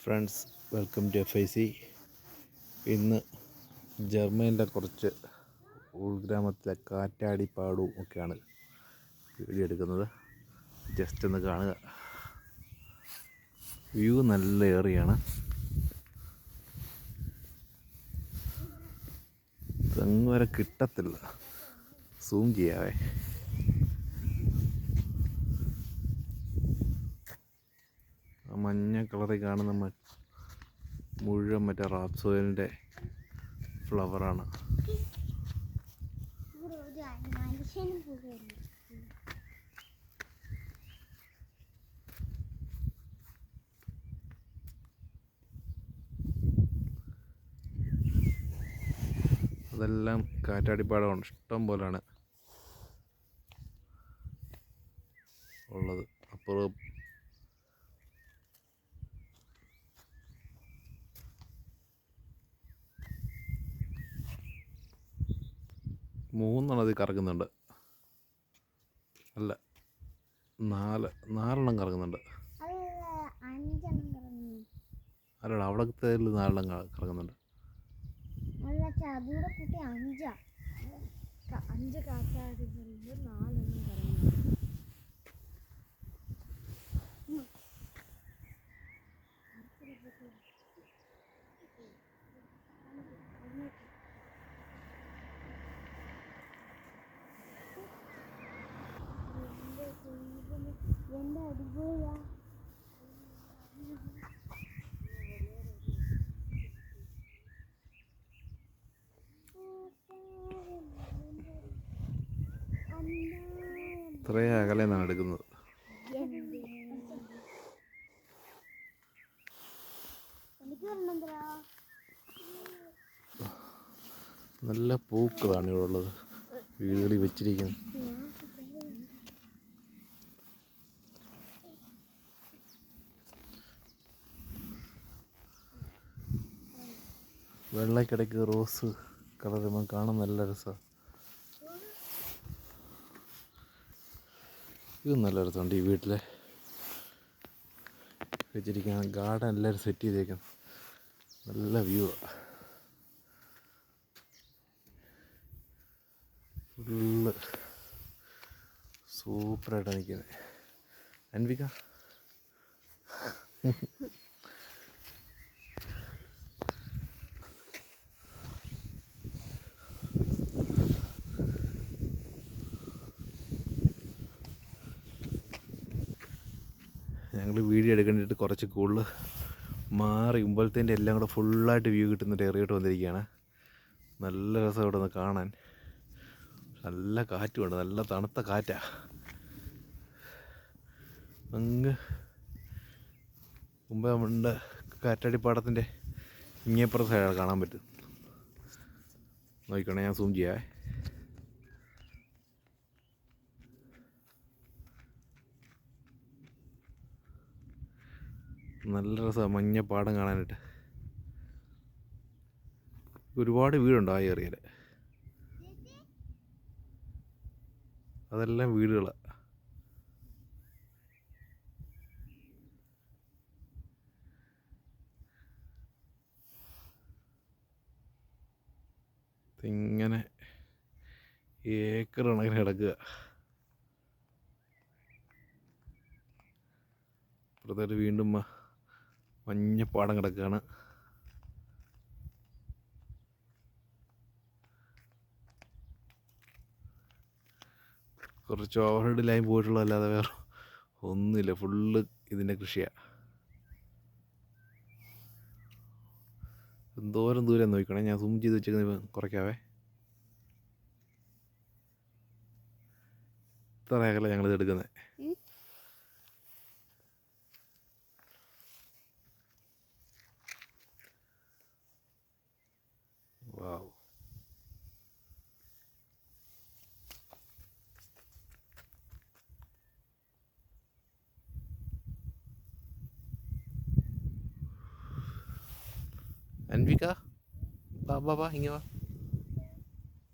Friends, welcome to FIC. ഇന്ന് ജർമ്മനിലെ കുറച്ച് ഉൾഗ്രാമത്തിലെ കാറ്റാടിപ്പാടവും ഒക്കെയാണ് വീഡിയോ എടുക്കുന്നത്. ജസ്റ്റ് ഒന്ന് കാണുക. വ്യൂ നല്ല ഏറിയാണ്. അങ്ങ് വരെ കിട്ടത്തില്ല, സൂം ചെയ്യാവേ. ആ മഞ്ഞ കളറിൽ കാണുന്ന മുഴുവൻ മറ്റേ റാപ്സോയിലിൻ്റെ ഫ്ലവറാണ്. അതെല്ലാം കാറ്റാടിപ്പാടമാണ്, ഇഷ്ടം പോലെയാണ് ഉള്ളത്. അപ്പുറം മൂന്നെണ്ണം അതിൽ കറങ്ങുന്നുണ്ട്, അല്ല നാലെണ്ണം കറങ്ങുന്നുണ്ട്. അല്ലടാ, അവിടത്തെ 4 കറങ്ങുന്നുണ്ട്. ഇത്രയും അകലെ നിന്നാണ് എടുക്കുന്നത്. നല്ല പൂക്കളാണ് ഇവിടെ ഉള്ളത്, വീടുകളിൽ വെച്ചിരിക്കുന്നത്. വെള്ളക്കിടയ്ക്ക് റോസ് കളർ കാണാൻ നല്ല രസമാണ്. ഇത് നല്ല രസമുണ്ട്. ഈ വീട്ടിലെ വെച്ചിരിക്കുന്ന ഗാർഡൻ എല്ലാവരും സെറ്റ് ചെയ്തേക്കുന്നു. നല്ല വ്യൂ ആണ്, ഫുള്ള് സൂപ്പറായിട്ടാണ് നിൽക്കുന്നത്. അൻവിക ഞങ്ങൾ വീഡിയോ എടുക്കേണ്ടിട്ട് കുറച്ച് കൂടുതൽ മാറി മുമ്പലത്തേൻ്റെ എല്ലാം കൂടെ ഫുള്ളായിട്ട് വ്യൂ കിട്ടുന്ന ഏറിയോട്ട് വന്നിരിക്കുകയാണ്. നല്ല രസം ഇവിടെ നിന്ന് കാണാൻ. നല്ല കാറ്റുമുണ്ട്, നല്ല തണുത്ത കാറ്റാണ്. അങ്ങ് മുമ്പ് നമ്മുടെ കാറ്റാടിപ്പാടത്തിൻ്റെ ഇങ്ങേപ്പുറത്തെ സൈഡാണ് കാണാൻ പറ്റും. നോക്കിക്കോണേ, ഞാൻ സൂം ചെയ്യാവേ. നല്ല രസമാണ് മഞ്ഞപ്പാടം കാണാനായിട്ട്. ഒരുപാട് വീടുണ്ട് ആ ഏറിയയിൽ, അതെല്ലാം വീടുകളാണ്. ഇങ്ങനെ ഏക്കർ കണക്കിന് കിടക്കുക. അപ്പുറത്തായിട്ട് വീണ്ടും മഞ്ഞപ്പാടം കിടക്കുകയാണ്. കുറച്ച് ഓവർഹെഡ് ലൈൻ പോയിട്ടുള്ളതല്ലാതെ വേറെ ഒന്നുമില്ല, ഫുള്ള് ഇതിൻ്റെ കൃഷിയാണ്. എന്തോരം ദൂരം നോക്കണേ, ഞാൻ സൂം ചെയ്ത് വെച്ചേക്കുന്നത് കുറയ്ക്കാവേ. ഇത്ര അകലെ ഞങ്ങളിത് എടുക്കുന്നത്. വാവ്, അൻവിക വാ വാ വാ, ഇങ്ങ വാ.